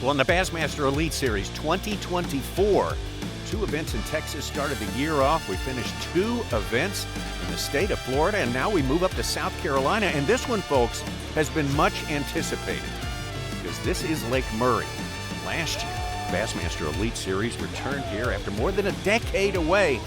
Well, in the Bassmaster Elite Series 2024, 2 events in Texas started the year off. We finished 2 events in the state of Florida, and now we move up to South Carolina. And this one, folks, has been much anticipated because this is Lake Murray. Last year, Bassmaster Elite Series returned here after more than a decade away,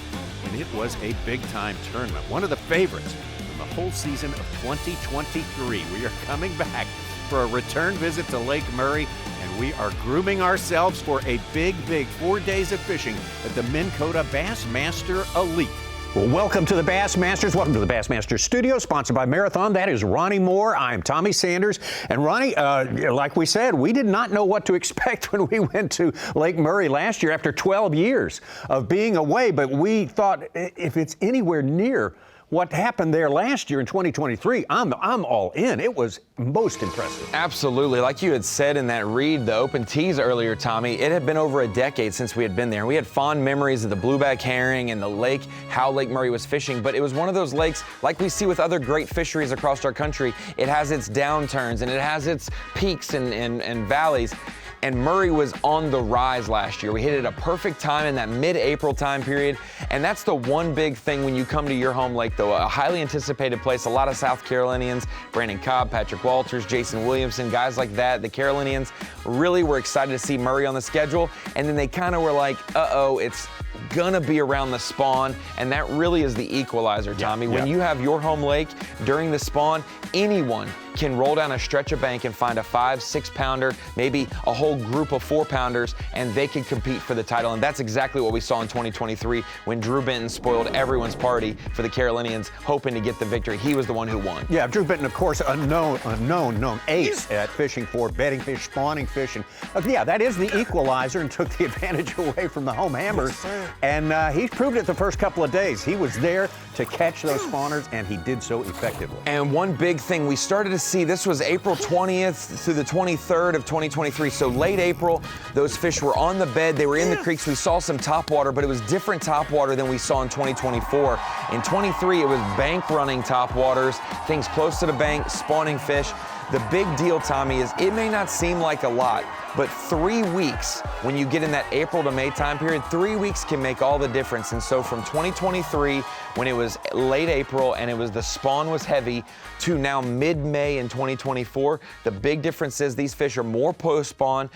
and it was a big-time tournament, one of the favorites from the whole season of 2023. We are coming back for a return visit to Lake Murray, and we are grooming ourselves for a big 4 days of fishing at the Minn Kota Bassmaster Elite. Well, welcome to the Bassmasters. Welcome to the Bassmaster Studio, sponsored by Marathon. That is Ronnie Moore. I'm Tommy Sanders. And Ronnie, like we said, we did not know what to expect when we went to Lake Murray last year after 12 years of being away. But we thought if it's anywhere near what happened there last year in 2023, I'm all in. It was most impressive. Absolutely. Like you had said in that read, the open tees earlier, Tommy, it had been over a decade since we had been there. We had fond memories of the blueback herring and the lake, how Lake Murray was fishing, but it was one of those lakes, like we see with other great fisheries across our country, it has its downturns and it has its peaks and valleys. And Murray was on the rise last year. We hit it at a perfect time in that mid-April time period. And that's the one big thing when you come to your home lake, though. A highly anticipated place. A lot of South Carolinians, Brandon Cobb, Patrick Walters, Jason Williamson, guys like that. The Carolinians really were excited to see Murray on the schedule. And then they kind of were like, uh-oh, it's gonna be around the spawn. And that really is the equalizer, Tommy. When you have your home lake during the spawn, anyone can roll down a stretch of bank and find a 5-6 pounder, maybe a whole group of 4 pounders, and they can compete for the title. And that's exactly what we saw in 2023 when Drew Benton spoiled everyone's party for the Carolinians, hoping to get the victory. He was the one who won. Yeah, Drew Benton, of course, a known ace at fishing for bedding fish, spawning fish, and yeah, that is the equalizer and took the advantage away from the home hammers. And he's proved it the first couple of days. He was there to catch those spawners, and he did so effectively. And one big thing we started to see, this was April 20th through the 23rd of 2023. So late April, those fish were on the bed. They were in the creeks. We saw some topwater, but it was different topwater than we saw in 2024. In 23, it was bank running topwaters, things close to the bank, spawning fish. The big deal, Tommy, is it may not seem like a lot, but 3 weeks, when you get in that April to May time period, 3 weeks can make all the difference. And so from 2023, when it was late April and the spawn was heavy, to now mid-May in 2024, the big difference is these fish are more post-spawn,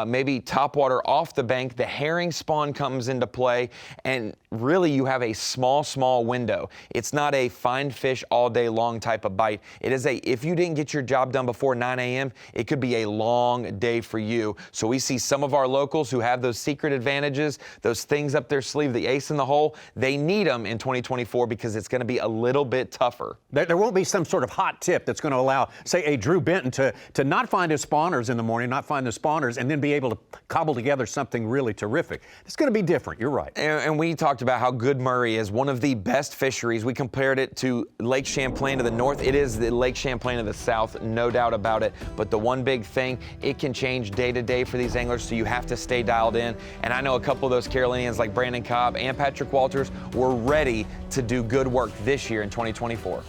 maybe topwater off the bank. The herring spawn comes into play, and really you have a small window. It's not a find fish all day long type of bite. It is if you didn't get your job done before 9 a.m., it could be a long day for you. So we see some of our locals who have those secret advantages, those things up their sleeve, the ace in the hole, they need them in 2024 because it's going to be a little bit tougher. There won't be some sort of hot tip that's going to allow, say, a Drew Benton to not find his spawners in the morning, not find the spawners, and then be able to cobble together something really terrific. It's going to be different. You're right. And we talked about how good Murray is, one of the best fisheries. We compared it to Lake Champlain to the north. It is the Lake Champlain of the south, no doubt about it. But the one big thing, it can change day to day for these anglers, so you have to stay dialed in. And I know a couple of those Carolinians like Brandon Cobb and Patrick Walters were ready to do good work this year in 2024.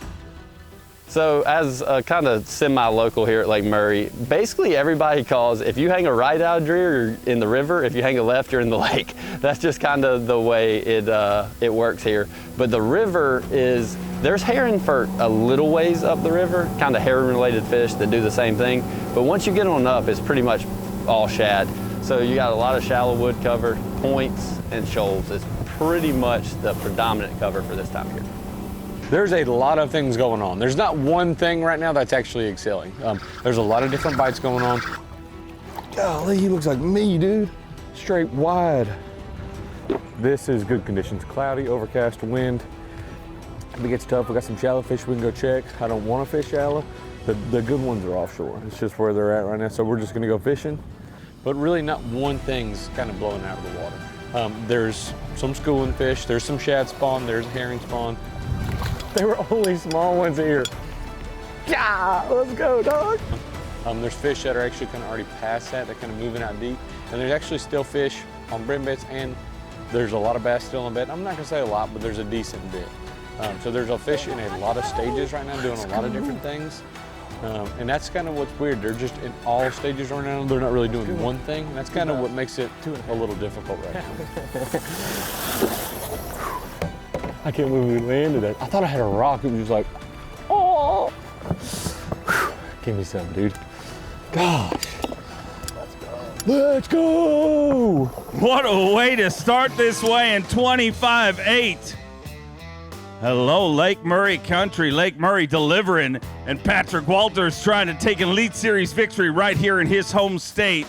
So as a kind of semi-local here at Lake Murray, basically everybody calls, if you hang a right out of Dreer, you're in the river. If you hang a left, you're in the lake. That's just kind of the way it works here. But the river there's herring for a little ways up the river, kind of herring-related fish that do the same thing. But once you get on up, it's pretty much all shad. So you got a lot of shallow wood cover, points, and shoals. It's pretty much the predominant cover for this time of year. There's a lot of things going on. There's not one thing right now that's actually excelling. There's a lot of different bites going on. Golly, he looks like me, dude. Straight wide. This is good conditions. Cloudy, overcast, wind. If it gets tough, we got some shallow fish we can go check. I don't want to fish shallow. The good ones are offshore. It's just where they're at right now, so we're just gonna go fishing. But really not one thing's kind of blowing out of the water. There's some schooling fish, there's some shad spawn, there's herring spawn. There were only small ones here. Yeah, let's go, dog. There's fish that are actually kind of already past that. They're kind of moving out deep. And there's actually still fish on brim bits, and there's a lot of bass still on bed. I'm not gonna say a lot, but there's a decent bit. So there's a fish in a lot of stages right now doing a lot of different things. And that's kind of what's weird. They're just in all stages right now. They're not really doing one thing. And that's kind of what makes it a little difficult right now. I can't believe we landed it. I thought I had a rock. It was just like, oh. Give me some, dude. Gosh. Let's go. What a way to start this way in 25-8. Hello, Lake Murray country. Lake Murray delivering, and Patrick Walters trying to take an Elite Series victory right here in his home state.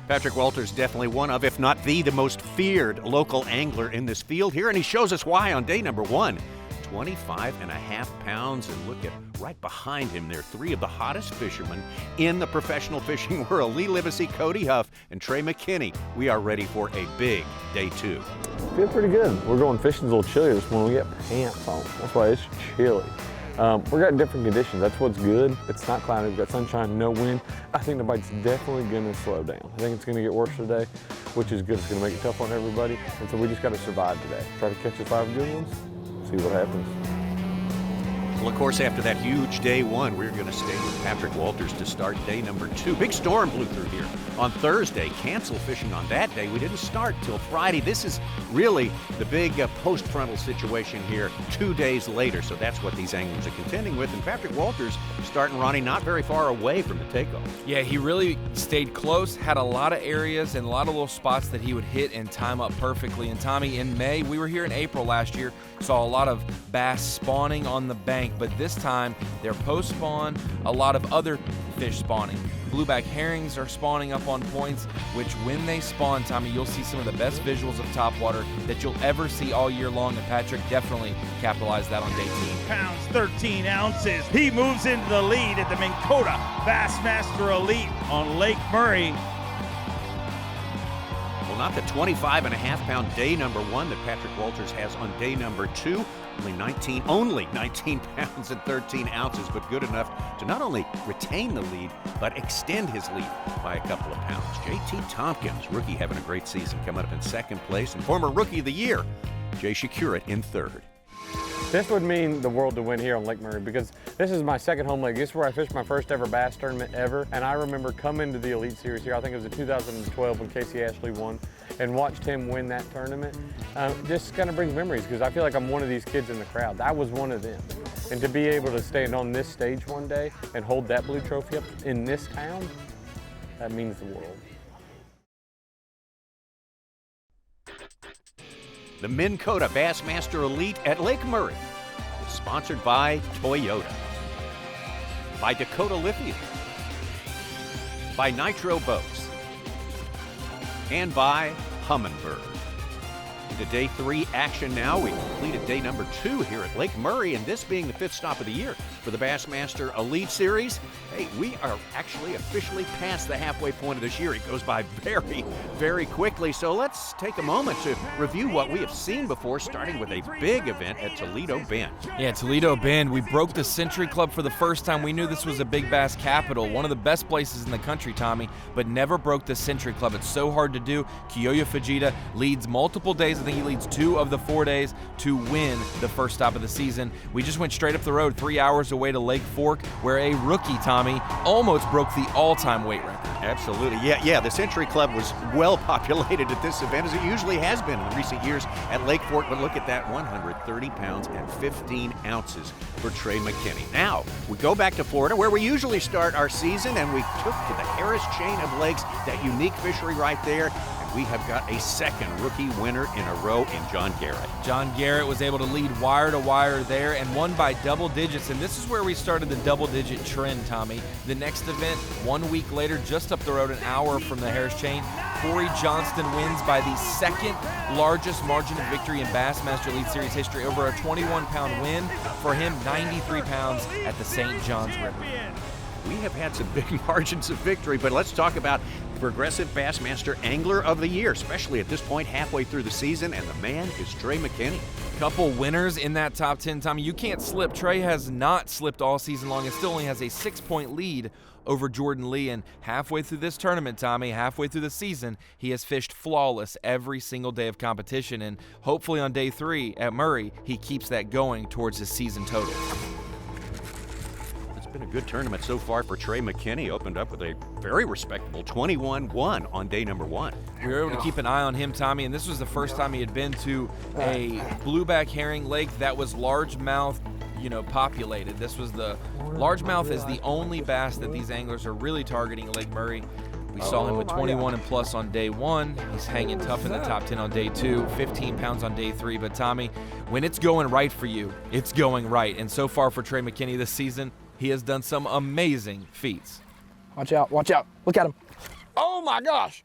Patrick Walters, definitely one of, if not the most feared local angler in this field here, and he shows us why on day number 1. 25.5 pounds, and look at right behind him there, 3 of the hottest fishermen in the professional fishing world. Lee Livesey, Cody Huff, and Trey McKinney. We are ready for a big day 2. Feel pretty good. We're going fishing's a little chilly this morning. We got pants on. That's why it's chilly. We got different conditions. That's what's good. It's not cloudy. We've got sunshine, no wind. I think the bite's definitely going to slow down. I think it's going to get worse today, which is good. It's going to make it tough on everybody. And so we just got to survive today. Try to catch the 5 good ones. See what happens. Well, of course, after that huge day 1, we're going to stay with Patrick Walters to start day number 2. Big storm blew through here on Thursday. Canceled fishing on that day. We didn't start till Friday. This is really the big post-frontal situation here 2 days later. So that's what these anglers are contending with. And Patrick Walters starting Ronnie not very far away from the takeoff. Yeah, he really stayed close, had a lot of areas and a lot of little spots that he would hit and time up perfectly. And Tommy, in May, we were here in April last year, saw a lot of bass spawning on the bank, but this time they're post-spawn, a lot of other fish spawning. Blueback herrings are spawning up on points, which when they spawn, Tommy, you'll see some of the best visuals of topwater that you'll ever see all year long, and Patrick definitely capitalized that on day 2. Pounds, 13 ounces. He moves into the lead at the Minn Kota Bassmaster Elite on Lake Murray. Well, not the 25.5-pound day number 1 that Patrick Walters has on day number 2. Only 19 pounds and 13 ounces, but good enough to not only retain the lead, but extend his lead by a couple of pounds. J.T. Tompkins, rookie, having a great season, coming up in 2nd place, and former Rookie of the Year, Jay Przekurat, in 3rd. This would mean the world to win here on Lake Murray because this is my 2nd home lake. This is where I fished my first ever bass tournament ever. And I remember coming to the Elite Series here. I think it was in 2012 when Casey Ashley won, and watched him win that tournament. Just kind of brings memories because I feel like I'm one of these kids in the crowd. I was one of them. And to be able to stand on this stage one day and hold that blue trophy up in this town, that means the world. The Minn Kota Bassmaster Elite at Lake Murray is sponsored by Toyota, by Dakota Lithium, by Nitro Boats, and by Humminbird. Into day 3 action now. We completed day number 2 here at Lake Murray, and this being the 5th stop of the year for the Bassmaster Elite Series. Hey, we are actually officially past the halfway point of this year. It goes by very, very quickly. So let's take a moment to review what we have seen before, starting with a big event at Toledo Bend. Yeah, Toledo Bend, we broke the Century Club for the first time. We knew this was a big bass capital, one of the best places in the country, Tommy, but never broke the Century Club. It's so hard to do. Kiyoya Fujita leads multiple days. I think he leads 2 of the 4 days to win the first stop of the season. We just went straight up the road 3 hours away to Lake Fork, where a rookie, Tommy, almost broke the all-time weight record. Absolutely. Yeah, the Century Club was well populated at this event, as it usually has been in recent years at Lake Fork. But look at that, 130 pounds and 15 ounces for Trey McKinney. Now, we go back to Florida, where we usually start our season, and we took to the Harris Chain of Lakes, that unique fishery right there. We have got a 2nd rookie winner in a row in John Garrett. John Garrett was able to lead wire to wire there and won by double digits, and this is where we started the double-digit trend, Tommy. The next event, 1 week later, just up the road, an hour from the Harris Chain, Corey Johnston wins by the 2nd largest margin of victory in Bassmaster Elite Series history, over a 21-pound win. For him, 93 pounds at the St. John's River. We have had some big margins of victory, but let's talk about Progressive Bassmaster Angler of the Year, especially at this point halfway through the season, and the man is Trey McKinney. Couple winners in that top 10, Tommy. You can't slip. Trey has not slipped all season long and still only has a 6-point lead over Jordan Lee. And halfway through this tournament, Tommy, halfway through the season, he has fished flawless every single day of competition. And hopefully on day 3 at Murray, he keeps that going towards his season total. been a good tournament so far for Trey McKinney. Opened up with a very respectable 21-1 on day number 1. We were able to keep an eye on him, Tommy, and this was the first time he had been to a blueback herring lake that was largemouth, populated. This was the largemouth is the only bass that these anglers are really targeting at Lake Murray. We saw him with 21 and plus on day 1. He's hanging tough in the top 10 on day 2, 15 pounds on day 3. But Tommy, when it's going right for you, it's going right. And so far for Trey McKinney this season, he has done some amazing feats. Watch out, watch out. Look at him. Oh my gosh.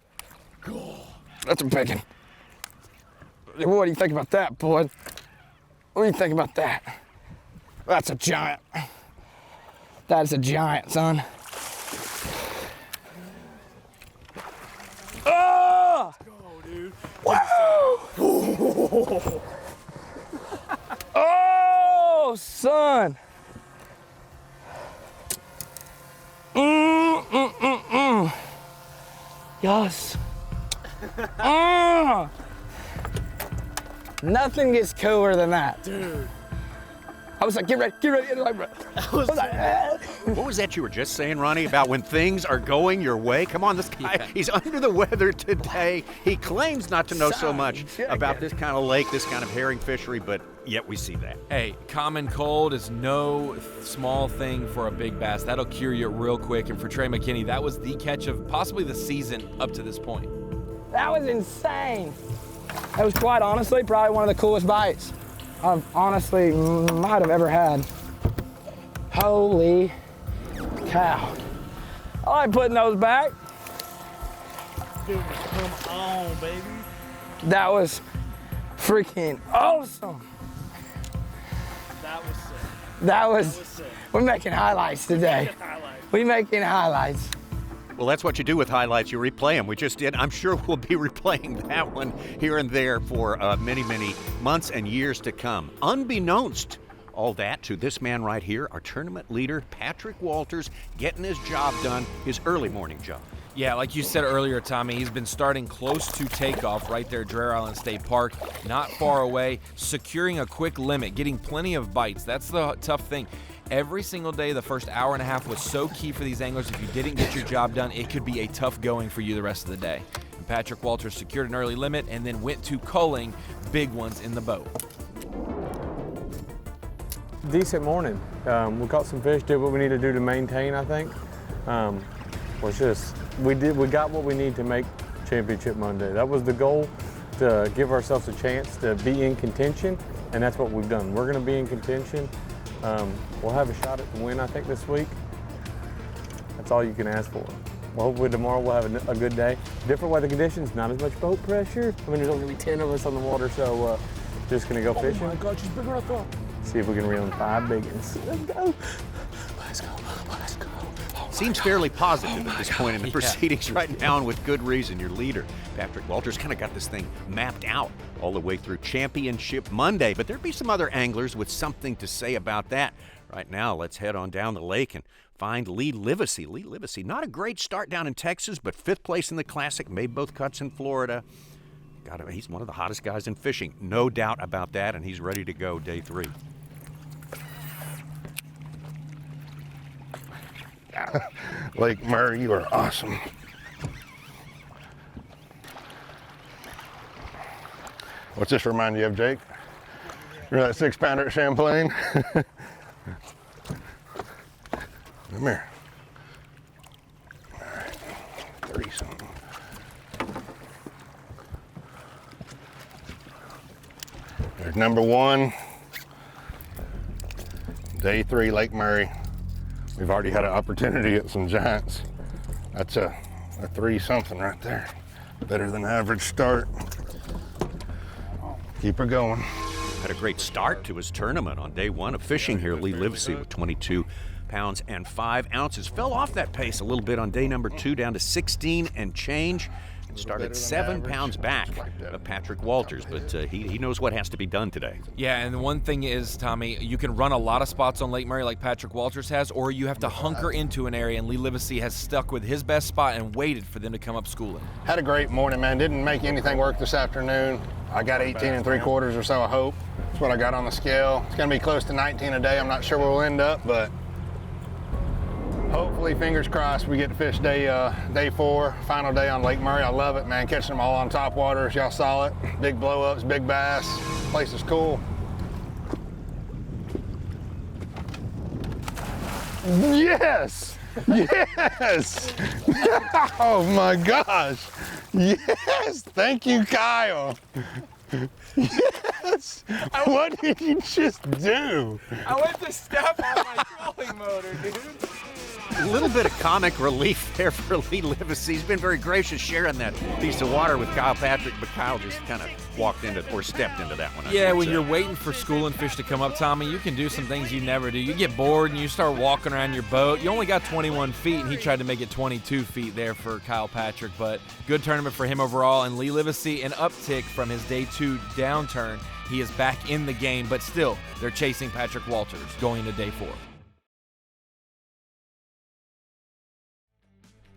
That's a big one. What do you think about that, bud? What do you think about that? That's a giant. That is a giant, son. Oh! Let's go, dude. Whoa! Oh, son. Yes. Nothing gets cooler than that. Dude. I was like, get ready. What was that you were just saying, Ronnie, about when things are going your way? Come on, this guy, he's under the weather today. He claims not to know so much about this kind of lake, this kind of herring fishery, but yet we see that. Hey, common cold is no small thing for a big bass. That'll cure you real quick. And for Trey McKinney, that was the catch of possibly the season up to this point. That was insane. That was quite honestly probably one of the coolest bites I've honestly might have ever had. Holy cow. I like putting those back. Dude, come on, baby. That was freaking awesome. That was sick. That was sick. We're making highlights today. We're making highlights. Well, that's what you do with highlights. You replay them. We just did. I'm sure we'll be replaying that one here and there for many, many months and years to come. Unbeknownst all that to this man right here, our tournament leader, Patrick Walters, getting his job done, his early morning job. Yeah, like you said earlier, Tommy, he's been starting close to takeoff right there at Dreher Island State Park, not far away, securing a quick limit, getting plenty of bites. That's the tough thing. Every single day, the first hour and a half was so key for these anglers. If you didn't get your job done, it could be a tough going for you the rest of the day. And Patrick Walters secured an early limit and then went to culling big ones in the boat. Decent morning. We caught some fish, did what we need to do to maintain, I think. We got what we need to make Championship Monday. That was the goal, to give ourselves a chance to be in contention, and that's what we've done. We're gonna be in contention. We'll have a shot at the win, I think, this week. That's all you can ask for. Well, hopefully tomorrow we'll have a good day. Different weather conditions, not as much boat pressure. I mean, there's only gonna be 10 of us on the water, so just gonna go fishing. Oh my God, she's bigger than I thought. See if we can reel in 5 big ones. Let's go. Let's go. Let's go. Seems fairly positive at this point in the proceedings right now, and with good reason. Your leader, Patrick Walters, kind of got this thing mapped out all the way through Championship Monday, but there'd be some other anglers with something to say about that. Right now, let's head on down the lake and find Lee Livesey. Lee Livesey, not a great start down in Texas, but 5th place in the Classic, made both cuts in Florida. He's one of the hottest guys in fishing, no doubt about that, and he's ready to go day 3. Lake Murray, you are awesome. What's this remind you of, Jake? You're that 6-pounder at Champlain? Come here. All right, 30-something. There's number 1, day 3, Lake Murray. We've already had an opportunity at some giants. That's a 3-something right there. Better than average start. Keep her going. Had a great start to his tournament on day 1 of fishing here. Lee Livesey with 22 pounds and 5 ounces. Fell off that pace a little bit on day number 2, down to 16 and change. And started 7 pounds back of Patrick Walters, but he knows what has to be done today. Yeah, and the one thing is, Tommy, you can run a lot of spots on Lake Murray like Patrick Walters has, or you have to hunker into an area, and Lee Livesey has stuck with his best spot and waited for them to come up schooling. Had a great morning, man. Didn't make anything work this afternoon. I got 18 3/4 or so, I hope. That's what I got on the scale. It's gonna be close to 19 a day. I'm not sure where we'll end up, but Hopefully, fingers crossed, we get to fish day 4, final day on Lake Murray. I love it, man. Catching them all on top water, as y'all saw it. Big blow-ups, big bass. Place is cool. Yes! Yes! Oh my gosh! Yes! Thank you, Kyle. Yes! What did you just do? I went to step on my trolling motor, dude. A little bit of comic relief there for Lee Livesey. He's been very gracious sharing that piece of water with Kyle Patrick, but Kyle just kind of walked into or stepped into that one. Yeah, when you're waiting for schooling fish to come up, Tommy, you can do some things you never do. You get bored and you start walking around your boat. You only got 21 feet, and he tried to make it 22 feet there for Kyle Patrick, but good tournament for him overall. And Lee Livesey, an uptick from his day 2 downturn. He is back in the game, but still, they're chasing Patrick Walters going into day 4.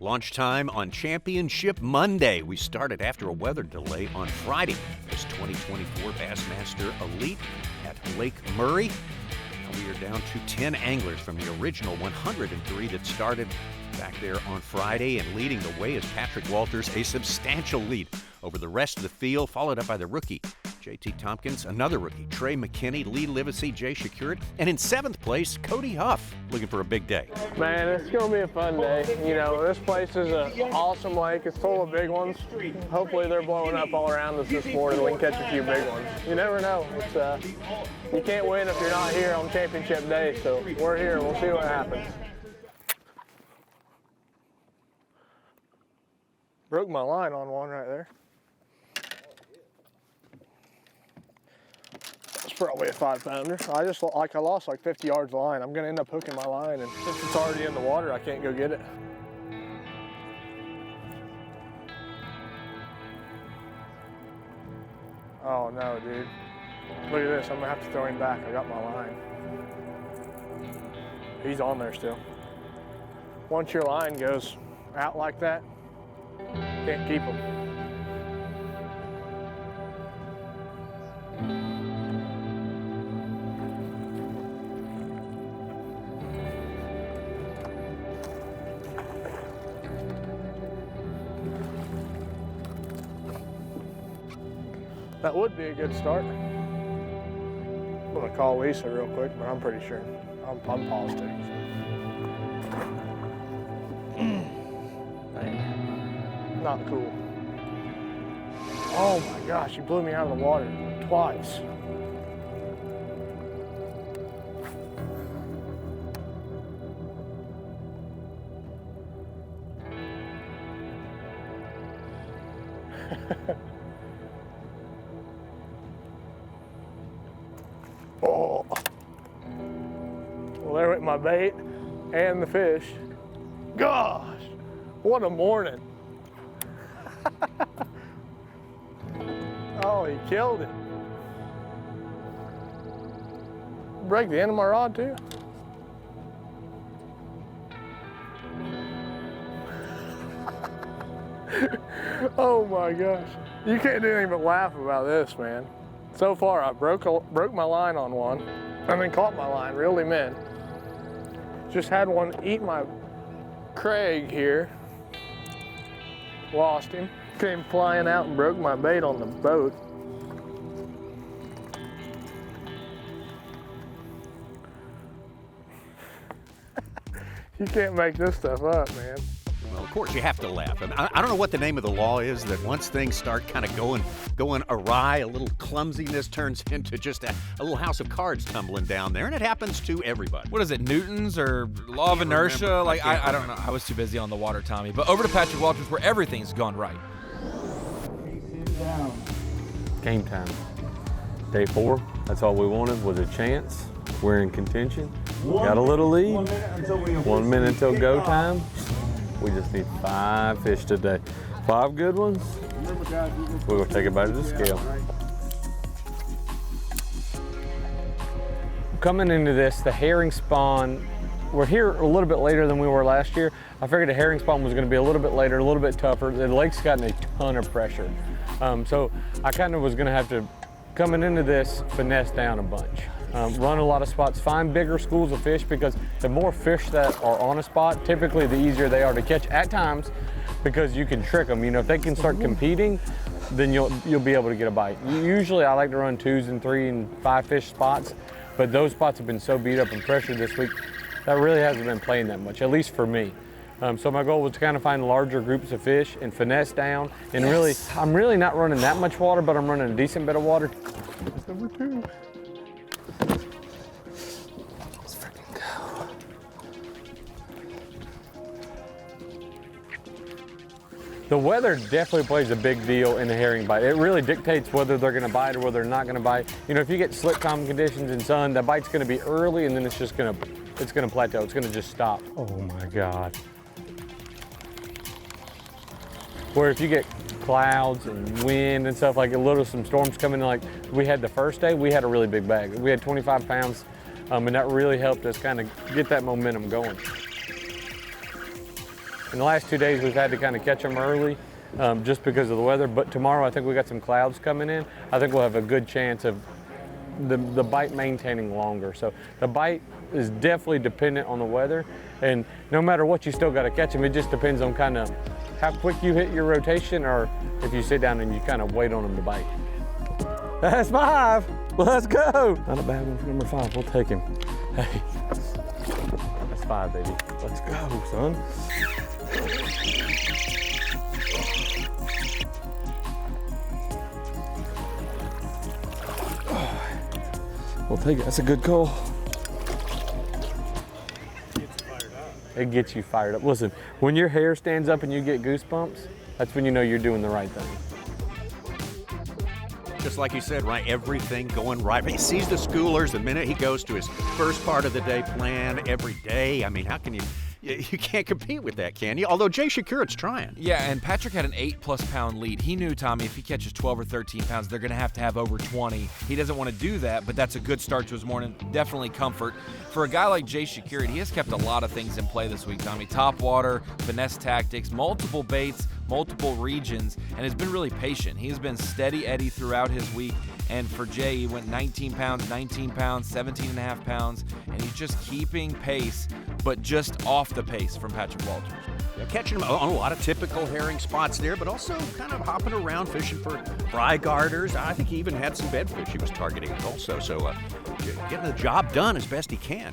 Launch time on Championship Monday. We started after a weather delay on Friday. This 2024 Bassmaster Elite at Lake Murray. Now we are down to 10 anglers from the original 103 that started back there on Friday, and leading the way is Patrick Walters, a substantial lead over the rest of the field, followed up by the rookie J.T. Tompkins, another rookie, Trey McKinney, Lee Livesey, Jay Przekurat, and in 7th place, Cody Huff, looking for a big day. Man, it's going to be a fun day. You know, this place is an awesome lake. It's full of big ones. Hopefully they're blowing up all around us this morning and we can catch a few big ones. You never know. It's, you can't win if you're not here on championship day, so we're here. We'll see what happens. Broke my line on one right there. It's probably a 5-pounder. I lost like 50 yards of line. I'm gonna end up hooking my line, and since it's already in the water, I can't go get it. Oh no, dude. Look at this, I'm gonna have to throw him back. I got my line. He's on there still. Once your line goes out like that, can't keep him. That would be a good start. I'm gonna call Lisa real quick, but I'm pretty sure. I'm positive. Not cool. Oh my gosh, you blew me out of the water twice. Oh. Well, there went my bait and the fish. Gosh, what a morning. Oh, he killed it. Break the end of my rod too. Oh my gosh. You can't do anything but laugh about this, man. So far, I broke my line on one, and then caught my line, reeled him in. Just had one eat my Craig here. Lost him. Came flying out and broke my bait on the boat. You can't make this stuff up, man. Well, of course, you have to laugh. I don't know what the name of the law is, that once things start kind of going awry, a little clumsiness turns into just a little house of cards tumbling down there, and it happens to everybody. What is it, Newton's or law of inertia? Like, I don't know. I was too busy on the water, Tommy. But over to Patrick Walters, where everything's gone right. Game time. Day 4, that's all we wanted was a chance. We're in contention. Got a little lead. 1 minute until go time. We just need 5 fish today. 5 good ones. We're gonna take it back to the scale. Coming into this, the herring spawn, we're here a little bit later than we were last year. I figured the herring spawn was gonna be a little bit later, a little bit tougher. The lake's gotten a ton of pressure. So I kind of was gonna have to, coming into this, finesse down a bunch. Run a lot of spots, find bigger schools of fish, because the more fish that are on a spot, typically the easier they are to catch at times, because you can trick them. You know, if they can start competing, then you'll be able to get a bite. Usually I like to run 2s and 3 and 5 fish spots, but those spots have been so beat up and pressured this week that really hasn't been playing that much, at least for me. So my goal was to kind of find larger groups of fish and finesse down, and really, I'm really not running that much water, but I'm running a decent bit of water. That's number 2. Let's freaking go. The weather definitely plays a big deal in a herring bite. It really dictates whether they're gonna bite or whether they're not gonna bite. You know, if you get slick calm conditions and sun, the bite's gonna be early, and then it's gonna plateau. It's gonna just stop. Oh my God. Where if you get clouds and wind and stuff, like some storms coming in, like we had the first day, we had a really big bag. We had 25 pounds, and that really helped us kind of get that momentum going. In the last 2 days, we've had to kind of catch them early just because of the weather, but tomorrow I think we got some clouds coming in. I think we'll have a good chance of the bite maintaining longer. So the bite is definitely dependent on the weather, and no matter what, you still got to catch them. It just depends on kind of how quick you hit your rotation, or if you sit down and you kind of wait on them to bite. That's 5. Let's go. Not a bad one for number 5. We'll take him. Hey, that's 5, baby. Let's go, son. We'll take it. That's a good call. It gets you fired up. Listen, when your hair stands up and you get goosebumps, that's when you know you're doing the right thing. Just like you said, right, everything going right. He sees the schoolers the minute he goes to his first part of the day plan every day. I mean, how can you can't compete with that, can you? Although Jay Przekurat's trying. Yeah, and Patrick had an 8+ pound lead. He knew, Tommy, if he catches 12 or 13 pounds, they're going to have over 20. He doesn't want to do that, but that's a good start to his morning. Definitely comfort. For a guy like Jay Przekurat, he has kept a lot of things in play this week, Tommy. Top water, finesse tactics, multiple baits, multiple regions, and has been really patient. He has been steady Eddie throughout his week. And for Jay, he went 19 pounds, 19 pounds, 17.5 pounds, and he's just keeping pace, but just off the pace from Patrick Walters. Yeah, catching him on a lot of typical herring spots there, but also kind of hopping around fishing for fry garters. I think he even had some bedfish he was targeting also. So getting the job done as best he can.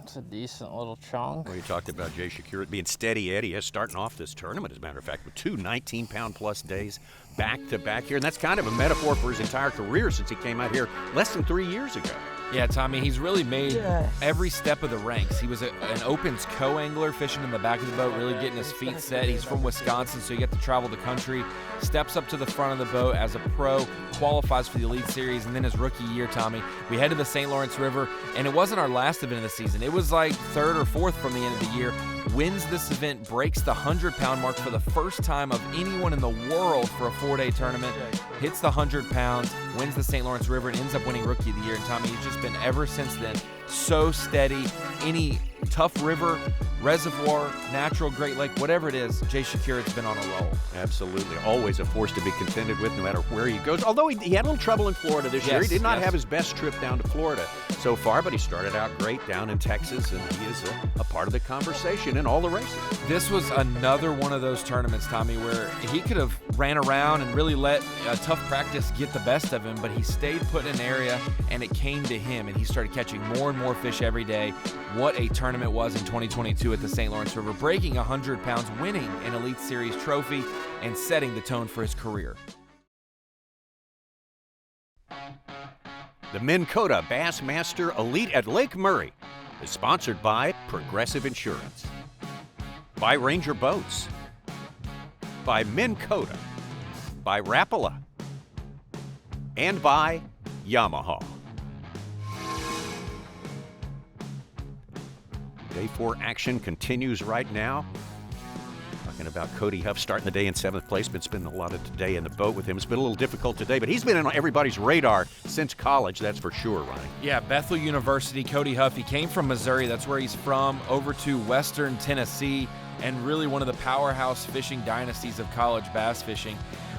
It's a decent little chunk. Well, you talked about Jay Przekurat being steady Eddie is starting off this tournament, as a matter of fact, with 2 19-pound-plus days back-to-back here. And that's kind of a metaphor for his entire career since he came out here less than 3 years ago. Yeah, Tommy, he's really made every step of the ranks. He was an opens co-angler fishing in the back of the boat, really getting his feet set. He's from Wisconsin, so you get to travel the country. Steps up to the front of the boat as a pro, qualifies for the Elite Series, and then his rookie year, Tommy, we head to the St. Lawrence River, and it wasn't our last event of the season. It was like 3rd or 4th from the end of the year. Wins this event, breaks the 100-pound mark for the first time of anyone in the world for a 4-day tournament, hits the 100 pounds, wins the St. Lawrence River, and ends up winning Rookie of the Year. And Tommy, he's just been ever since then so steady. Any tough river, reservoir, natural Great Lake, whatever it is, Jay Przekurat's been on a roll. Absolutely. Always a force to be contended with no matter where he goes. Although he had a little trouble in Florida this year. He did not have his best trip down to Florida so far, but he started out great down in Texas, and he is a part of the conversation in all the races. This was another one of those tournaments, Tommy, where he could have ran around and really let tough practice get the best of him, but he stayed put in an area, and it came to him, and he started catching more and more fish every day. What a tournament was in 2022 at the St. Lawrence River, breaking 100 pounds, winning an Elite Series trophy, and setting the tone for his career. The Minn Kota Bassmaster Elite at Lake Murray is sponsored by Progressive Insurance, by Ranger Boats, by Minn Kota, by Rapala, and by Yamaha. Day 4 action continues right now. Talking about Cody Huff starting the day in 7th place. Been spending a lot of today in the boat with him. It's been a little difficult today, but he's been on everybody's radar since college, that's for sure, Ronnie. Yeah, Bethel University, Cody Huff. He came from Missouri, that's where he's from, over to Western Tennessee, and really one of the powerhouse fishing dynasties of college bass fishing.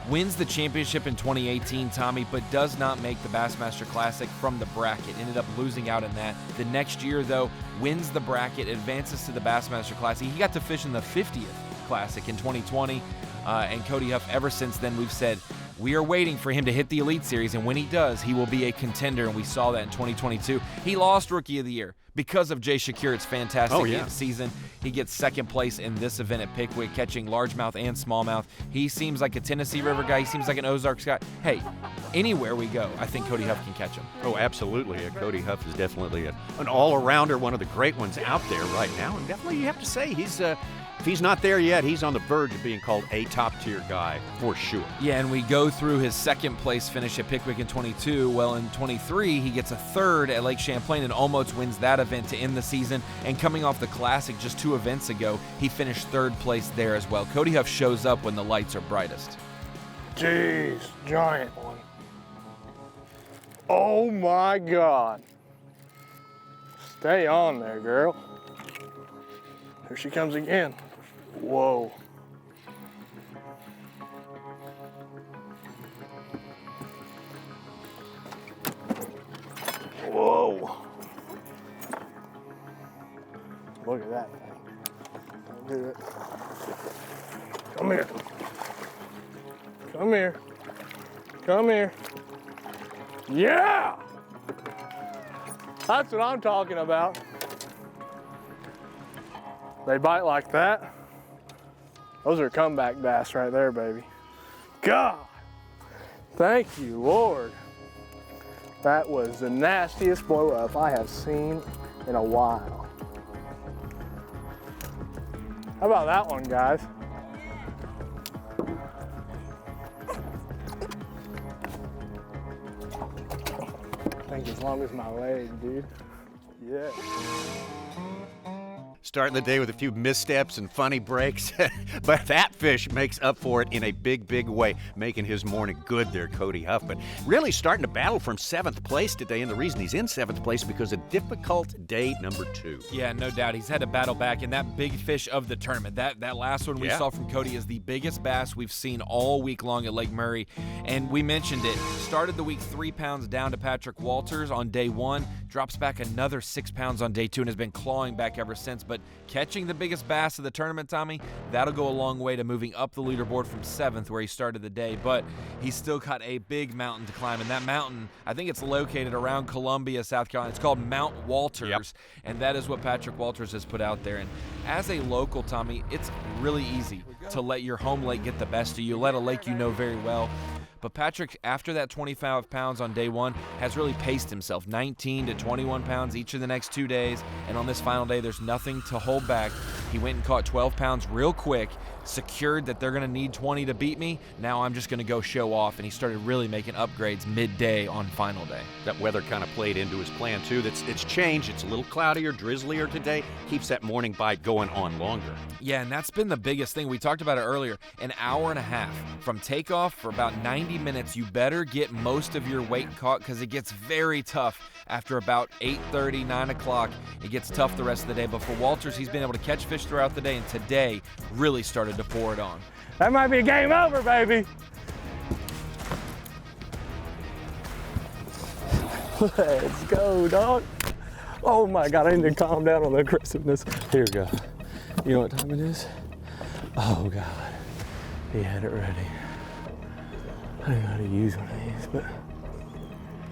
Wins the championship in 2018, Tommy, but does not make the Bassmaster Classic from the bracket. Ended up losing out in that. The next year, though, wins the bracket, advances to the Bassmaster Classic. He got to fish in the 50th Classic in 2020, and Cody Huff, ever since then, we've said we are waiting for him to hit the Elite Series, and when he does, he will be a contender, and we saw that in 2022. He lost Rookie of the Year because of Jay Przekurat's fantastic season. He gets 2nd place in this event at Pickwick, catching largemouth and smallmouth. He seems like a Tennessee River guy. He seems like an Ozarks guy. Hey, anywhere we go, I think Cody Huff can catch him. Oh, absolutely. Cody Huff is definitely an all-arounder, one of the great ones out there right now, and definitely you have to say he's if he's not there yet, he's on the verge of being called a top-tier guy for sure. Yeah, and we go through his 2nd place finish at Pickwick in 22. Well, in 23, he gets a 3rd at Lake Champlain and almost wins that event to end the season. And coming off the Classic just 2 events ago, he finished 3rd place there as well. Cody Huff shows up when the lights are brightest. Jeez, giant one. Oh my God. Stay on there, girl. Here she comes again. Whoa. Whoa. Look at that thing. Don't do it. Come here. Come here. Come here. Yeah! That's what I'm talking about. They bite like that. Those are comeback bass right there, baby. God, thank you, Lord. That was the nastiest blow up I have seen in a while. How about that one, guys? I think as long as my leg, dude. Yeah. Starting the day with a few missteps and funny breaks, but that fish makes up for it in a big, big way, making his morning good there, Cody Huff. But really starting to battle from 7th place today, and the reason he's in 7th place because of difficult day number 2. Yeah, no doubt. He's had to battle back, and that big fish of the tournament, that last one we saw from Cody is the biggest bass we've seen all week long at Lake Murray. And we mentioned it, started the week 3 pounds down to Patrick Walters on day 1, drops back another 6 pounds on day 2, and has been clawing back ever since. But catching the biggest bass of the tournament, Tommy, that'll go a long way to moving up the leaderboard from 7th where he started the day. But he's still got a big mountain to climb, and that mountain, I think it's located around Columbia, South Carolina. It's called Mount Walters, and that is what Patrick Walters has put out there. And as a local, Tommy, it's really easy to let your home lake get the best of you, let a lake you know very well. But Patrick, after that 25 pounds on day 1, has really paced himself, 19 to 21 pounds each of the next 2 days. And on this final day, there's nothing to hold back. He went and caught 12 pounds real quick, secured that they're going to need 20 to beat me. Now I'm just going to go show off. And he started really making upgrades midday on final day. That weather kind of played into his plan, too. It's changed. It's a little cloudier, drizzlier today. Keeps that morning bite going on longer. Yeah, and that's been the biggest thing. We talked about it earlier. An hour and a half from takeoff for about 90 minutes. You better get most of your weight caught because it gets very tough after about 8:30, 9 o'clock. It gets tough the rest of the day. But for Walters, he's been able to catch fish throughout the day, and today really started to pour it on. That might be a game over, baby. Let's go, dog. Oh my God, I need to calm down on the aggressiveness. Here we go. You know what time it is? Oh God, he had it ready. I don't know how to use one of these, but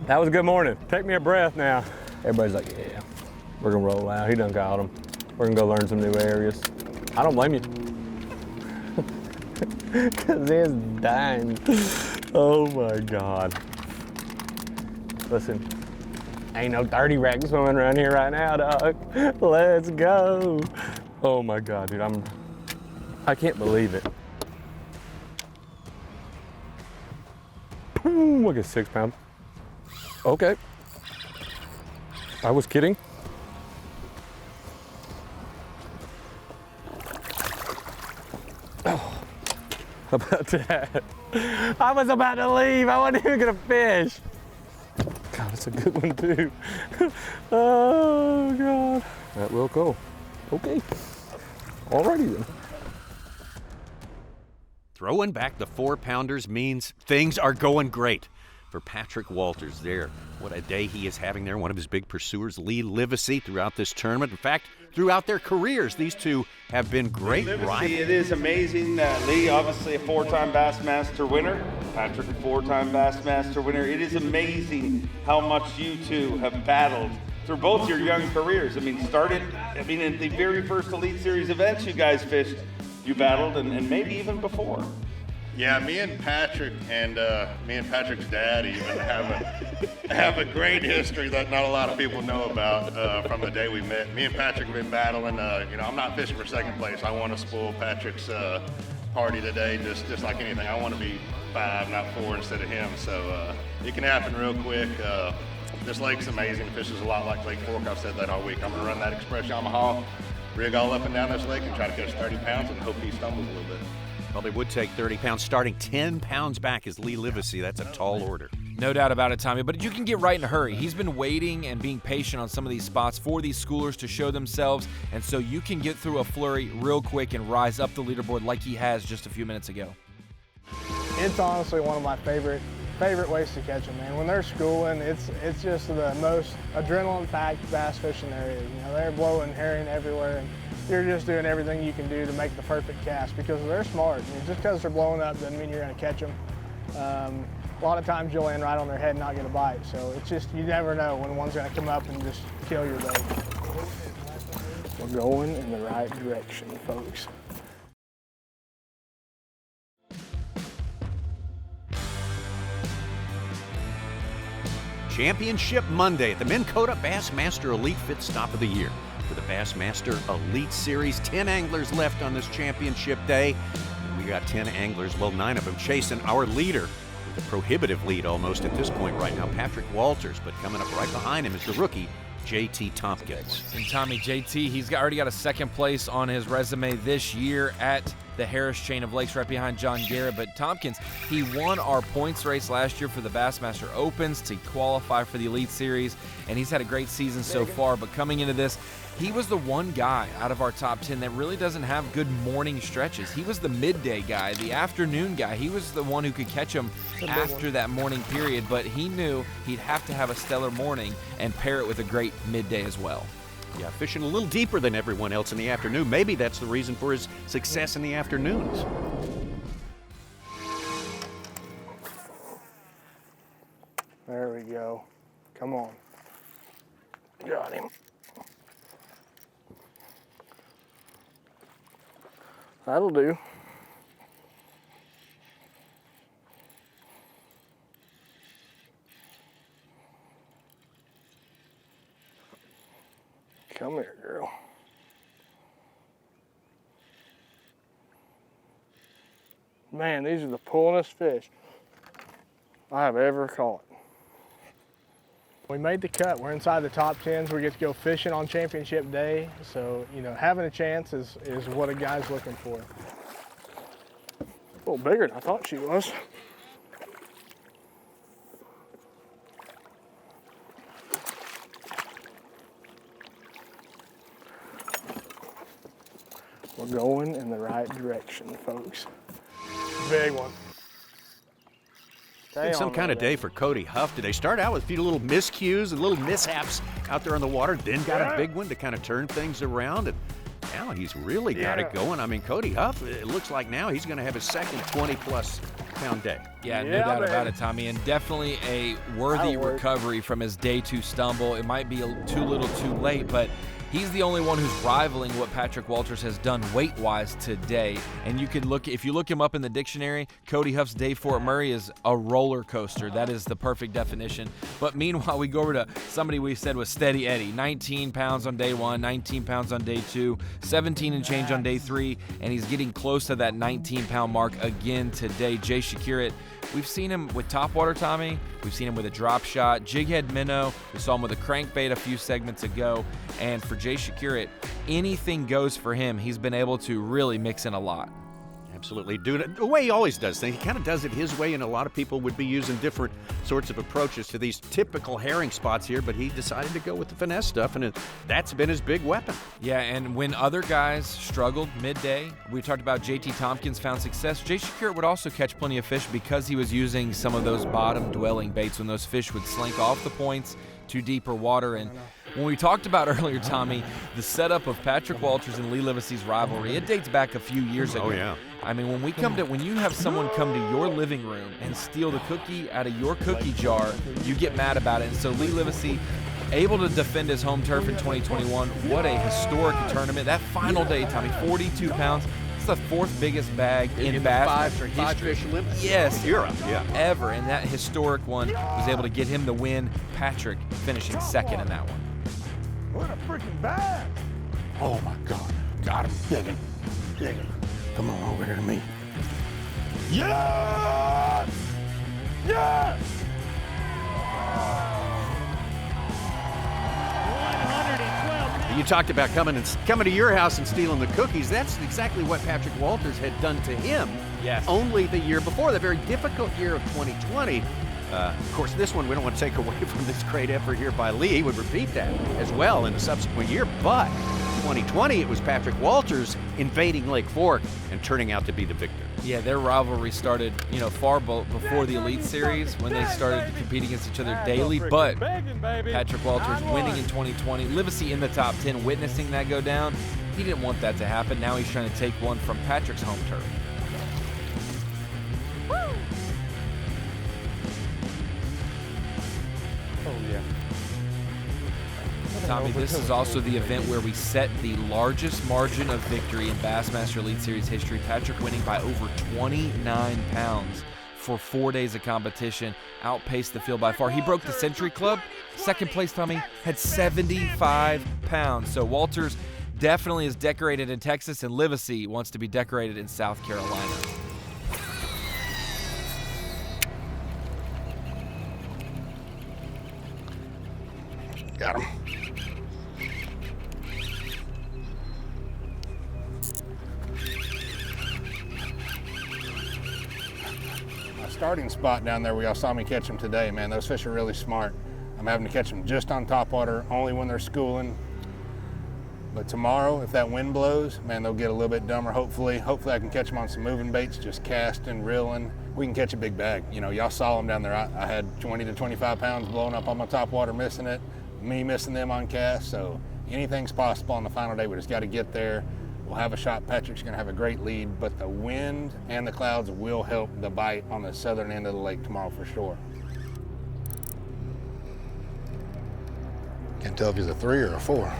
that was a good morning. Take me a breath now. Everybody's like, yeah, we're gonna roll out. He done caught him. We're gonna go learn some new areas. I don't blame you. Cause he's dying. Oh my God. Listen, ain't no 30 rack swimming around here right now, dog. Let's go. Oh my God, dude, I can't believe it. Ooh, like a 6 pound. Okay. I was kidding. Oh, how about that? I was about to leave. I wasn't even gonna fish. God, that's a good one too. Oh God. That will go. Okay. Alrighty then. Throwing back the 4-pounders means things are going great for Patrick Walters there. What a day he is having there. One of his big pursuers, Lee Livesey, throughout this tournament. In fact, throughout their careers, these two have been great rivals. It is amazing. Lee, obviously a 4-time Bassmaster winner. Patrick, a 4-time Bassmaster winner. It is amazing how much you two have battled through both your young careers. I mean, in the very first Elite Series events you guys fished, you battled, and maybe even before. Yeah, me and Patrick's dad even have a great history that not a lot of people know about from the day we met. Me and Patrick have been battling. I'm not fishing for second place. I want to spoil Patrick's party today, just like anything. I want to be 5, not 4, instead of him. So it can happen real quick. This lake's amazing. The fish is a lot like Lake Fork. I've said that all week. I'm going to run that Express Yamaha, rig all up and down this lake, and try to catch 30 pounds and hope he stumbles a little bit. Probably would take 30 pounds. Starting 10 pounds back is Lee Livesey. That's a tall order. No doubt about it, Tommy, but you can get right in a hurry. He's been waiting and being patient on some of these spots for these schoolers to show themselves, and so you can get through a flurry real quick and rise up the leaderboard like he has just a few minutes ago. It's honestly one of my favorite ways to catch them, man. When they're schooling, it's just the most adrenaline-packed bass fishing there is. You know, they're blowing herring everywhere, and you're just doing everything you can do to make the perfect cast because they're smart. I mean, just because they're blowing up doesn't mean you're going to catch them. A lot of times you'll land right on their head and not get a bite. So it's just, you never know when one's going to come up and just kill your bait. We're going in the right direction, folks. Championship Monday at the Minn Kota Bassmaster Elite 5th stop of the year. For the Bassmaster Elite Series, 10 anglers left on this championship day. And we got 10 anglers, well, 9 of them chasing our leader with a prohibitive lead almost at this point right now, Patrick Walters. But coming up right behind him is the rookie, JT Tompkins. And Tommy, JT, he's already got a second place on his resume this year at the Harris Chain of Lakes right behind John Garrett. But Tompkins, he won our points race last year for the Bassmaster Opens to qualify for the Elite Series, and he's had a great season so far. But coming into this, he was the one guy out of our top 10 that really doesn't have good morning stretches. He was the midday guy, the afternoon guy. He was the one who could catch him after that morning period, but he knew he'd have to have a stellar morning and pair it with a great midday as well. Yeah, fishing a little deeper than everyone else in the afternoon. Maybe that's the reason for his success in the afternoons. There we go. Come on. Got him. That'll do. Come here, girl. Man, these are the pullingest fish I have ever caught. We made the cut. We're inside the top 10s. We get to go fishing on championship day. So, you know, having a chance is what a guy's looking for. A little bigger than I thought she was. We're going in the right direction, folks. Big one. It's some kind of day for Cody Huff. Did they start out with a few little miscues and little mishaps out there on the water, then got a big one to kind of turn things around, and now he's really got it going. I mean, Cody Huff, it looks like now he's going to have his second 20-plus pound day. Yeah, no doubt about it, Tommy, and definitely a worthy recovery from his day 2 stumble. It might be too little too late, but He's the only one who's rivaling what Patrick Walters has done weight-wise today. And you could if you look him up in the dictionary, Cody Huff's day 4 at Murray is a roller coaster. That is the perfect definition. But meanwhile, we go over to somebody we said was Steady Eddie. 19 pounds on day 1, 19 pounds on day 2, 17 and change on day 3, and he's getting close to that 19-pound mark again today. Jay Przekurat, we've seen him with topwater, Tommy. We've seen him with a drop shot, jighead minnow. We saw him with a crankbait a few segments ago. And for Jay Przekurat, anything goes for him. He's been able to really mix in a lot. Absolutely. Doing it the way he always does things. He kind of does it his way, and a lot of people would be using different sorts of approaches to these typical herring spots here, but he decided to go with the finesse stuff, and that's been his big weapon. Yeah, and when other guys struggled midday, we talked about JT Tompkins found success. Jay Przekurat would also catch plenty of fish because he was using some of those bottom-dwelling baits when those fish would slink off the points to deeper water. And when we talked about earlier, Tommy, the setup of Patrick Walters and Lee Livesey's rivalry, it dates back a few years ago. Oh, yeah. I mean, when you have someone come to your living room and steal the cookie out of your cookie jar, you get mad about it. And so Lee Livesey, able to defend his home turf in 2021. What a historic tournament. That final day, Tommy, 42 pounds. It's the 4th biggest bag in Bassmaster history. Fish limit. Yes, Europe, yeah. Ever. And that historic one was able to get him the win. Patrick finishing 2nd in that one. What a freaking bag! Oh my God. Got him. Digging. Digging. Come on over here to me. Yes! Yes! 112. You talked about coming to your house and stealing the cookies. That's exactly what Patrick Walters had done to him. Yes. Only the year before, the very difficult year of 2020. Of course, this one we don't want to take away from this great effort here by Lee. He would repeat that as well in the subsequent year. But 2020, it was Patrick Walters invading Lake Fork and turning out to be the victor. Yeah, their rivalry started, far before the Elite Series when they started to compete against each other daily. But Patrick Walters winning in 2020, Livesey in the top 10, witnessing that go down. He didn't want that to happen. Now he's trying to take one from Patrick's home turf. Tommy, this is also the event where we set the largest margin of victory in Bassmaster Elite Series history. Patrick winning by over 29 pounds for 4 days of competition, outpaced the field by far. He broke the Century Club. 2nd place, Tommy, had 75 pounds. So Walters definitely is decorated in Texas, and Livesey wants to be decorated in South Carolina. Got him. Starting spot down there where y'all saw me catch them today, man, those fish are really smart. I'm having to catch them just on top water, only when they're schooling. But tomorrow, if that wind blows, man, they'll get a little bit dumber, hopefully. Hopefully I can catch them on some moving baits, just casting, reeling. We can catch a big bag. Y'all saw them down there. I had 20 to 25 pounds blowing up on my top water, missing it, me missing them on cast. So anything's possible on the final day. We just got to get there. We'll have a shot. Patrick's going to have a great lead, but the wind and the clouds will help the bite on the southern end of the lake tomorrow for sure. Can't tell if he's a 3 or a 4.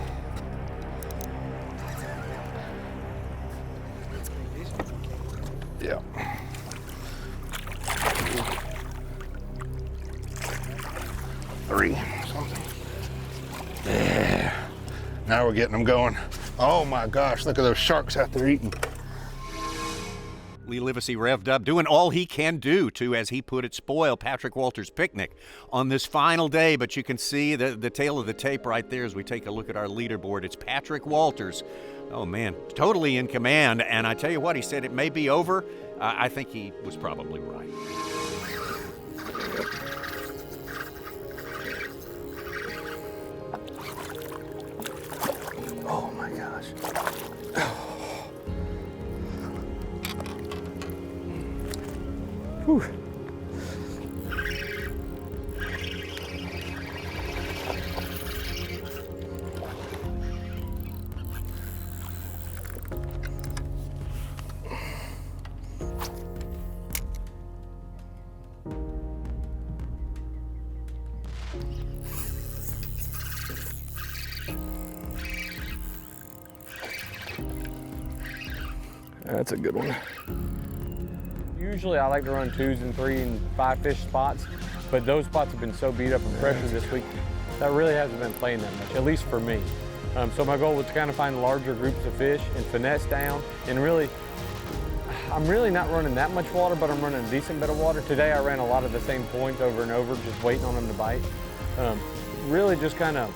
Yeah. Three, something. Yeah. Now we're getting them going. Oh my gosh, look at those sharks out there eating. Lee Livesey revved up, doing all he can do to, as he put it, spoil Patrick Walters' picnic on this final day. But you can see the tail of the tape right there as we take a look at our leaderboard. It's Patrick Walters. Oh, man, totally in command. And I tell you what, he said it may be over. I think he was probably right. Oh my gosh. Whew. That's a good one. Usually I like to run 2s and 3 and 5 fish spots, but those spots have been so beat up and pressured this week that really hasn't been playing that much, at least for me. So my goal was to kind of find larger groups of fish and finesse down, and really, I'm really not running that much water, but I'm running a decent bit of water. Today I ran a lot of the same points over and over, just waiting on them to bite. Really just kind of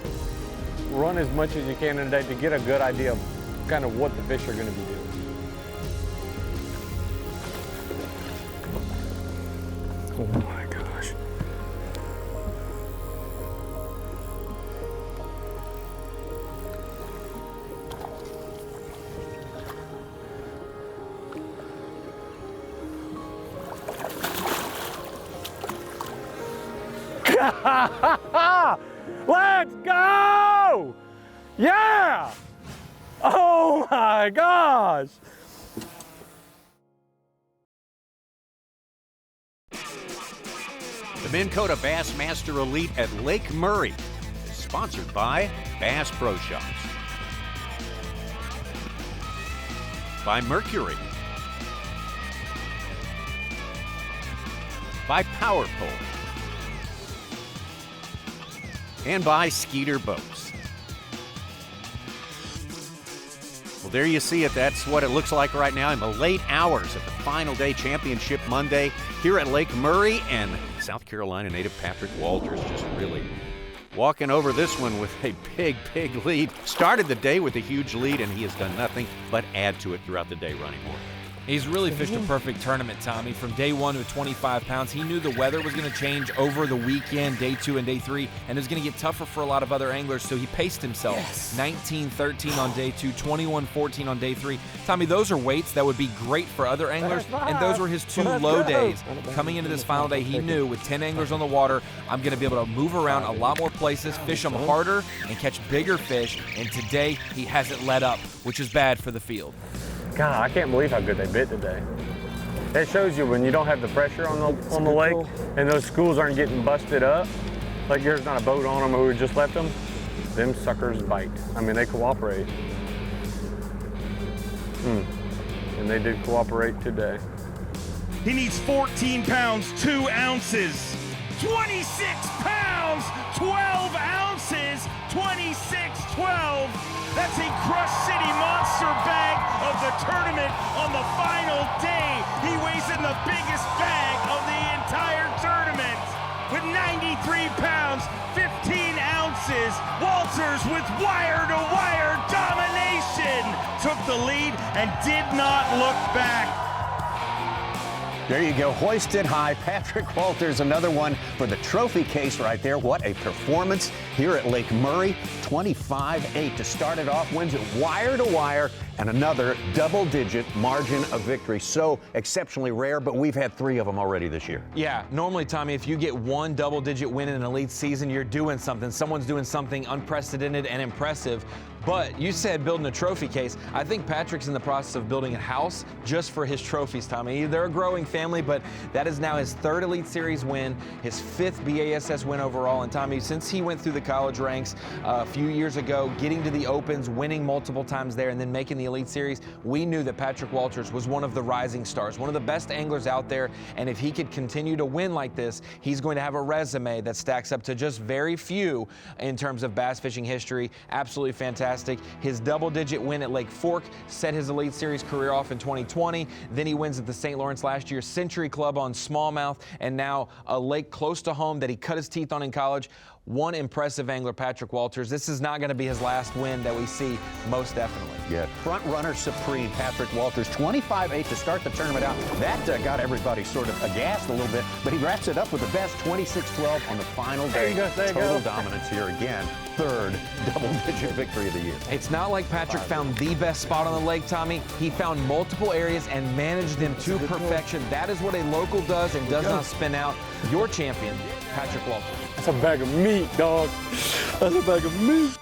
run as much as you can in a day to get a good idea of kind of what the fish are going to be doing. Oh my gosh. Let's go! Yeah! Oh my gosh! The Minn Kota Bassmaster Elite at Lake Murray is sponsored by Bass Pro Shops, by Mercury, by Power Pole, and by Skeeter Boats. Well, there you see it. That's what it looks like right now in the late hours of the final day, Championship Monday, here at Lake Murray. And South Carolina native Patrick Walters just really walking over this one with a big, big lead. Started the day with a huge lead, and he has done nothing but add to it throughout the day running more. He's really fished a perfect tournament, Tommy. From day one to 25 pounds, he knew the weather was going to change over the weekend, day 2 and day 3, and it was going to get tougher for a lot of other anglers, so he paced himself. 19-13 on day 2, 21-14 on day 3. Tommy, those are weights that would be great for other anglers, and those were his 2 low days. Coming into this final day, he knew with 10 anglers on the water, I'm going to be able to move around a lot more places, fish them harder, and catch bigger fish, and today he hasn't let up, which is bad for the field. God, I can't believe how good they bit today. It shows you when you don't have the pressure on the lake and those schools aren't getting busted up, like there's not a boat on them or we just left them suckers bite. I mean, they cooperate. And they did cooperate today. He needs 14 pounds, 2 ounces. 26 pounds, 12 ounces, 26-12. That's a Crush City Monster bag of the tournament on the final day. He weighs in the biggest bag of the entire tournament. With 93 pounds, 15 ounces, Walters with wire-to-wire domination took the lead and did not look back. There you go, hoisted high. Patrick Walters, another one for the trophy case right there. What a performance here at Lake Murray. 25-8 to start it off, wins it wire to wire, and another double-digit margin of victory. So exceptionally rare, but we've had 3 of them already this year. Yeah, normally, Tommy, if you get 1 double-digit win in an elite season, you're doing something. Someone's doing something unprecedented and impressive. But you said building a trophy case. I think Patrick's in the process of building a house just for his trophies, Tommy. They're a growing family, but that is now his 3rd Elite Series win, his 5th B.A.S.S. win overall. And Tommy, since he went through the college ranks a few years ago, getting to the Opens, winning multiple times there, and then making the Elite Series, we knew that Patrick Walters was one of the rising stars, one of the best anglers out there. And if he could continue to win like this, he's going to have a resume that stacks up to just very few in terms of bass fishing history. Absolutely fantastic. His double-digit win at Lake Fork set his Elite Series career off in 2020. Then he wins at the St. Lawrence last year, Century Club on smallmouth, and now a lake close to home that he cut his teeth on in college. One impressive angler, Patrick Walters. This is not going to be his last win that we see, most definitely. Yeah, front runner supreme, Patrick Walters, 25-8 to start the tournament out. That got everybody sort of aghast a little bit, but he wraps it up with the best 26-12 on the final day. Total dominance here again. 3rd double-digit victory of the year. It's not like Patrick found the best spot on the lake, Tommy. He found multiple areas and managed them to perfection. That is what a local does and does not spin out. Your champion, Patrick Walters. That's a bag of meat, dog. That's a bag of meat.